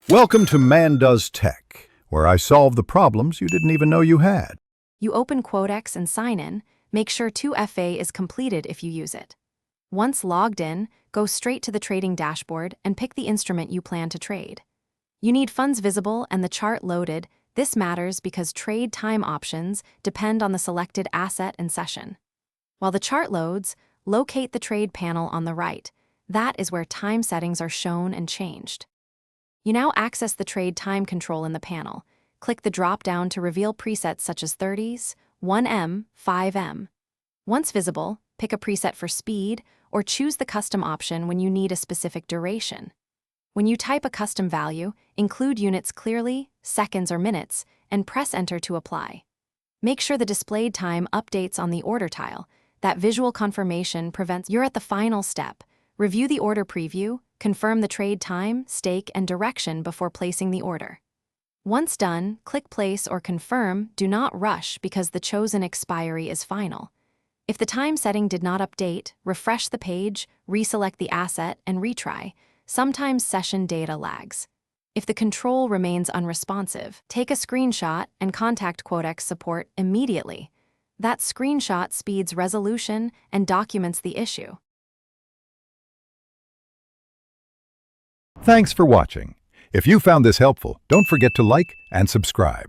Welcome to Man Does Tech, where I solve the problems you didn't even know you had. You open Quotex and sign in. Make sure 2FA is completed if you use it. Once logged in, go straight to the trading dashboard and pick the instrument you plan to trade. You need funds visible and the chart loaded. This matters because trade time options depend on the selected asset and session. While the chart loads, locate the trade panel on the right. That is where time settings are shown and changed. You now access the trade time control in the panel. Click the drop-down to reveal presets such as 30s, 1M, 5M. Once visible, pick a preset for speed or choose the custom option when you need a specific duration. When you type a custom value, include units clearly, seconds or minutes, and press enter to apply. Make sure the displayed time updates on the order tile. That visual confirmation prevents. You're at the final step. Review the order preview, confirm the trade time, stake, and direction before placing the order. Once done, click place or confirm. Do not rush because the chosen expiry is final. If the time setting did not update, refresh the page, reselect the asset, and retry. Sometimes session data lags. If the control remains unresponsive, take a screenshot and contact Quotex support immediately. That screenshot speeds resolution and documents the issue. Thanks for watching. If you found this helpful, don't forget to like and subscribe.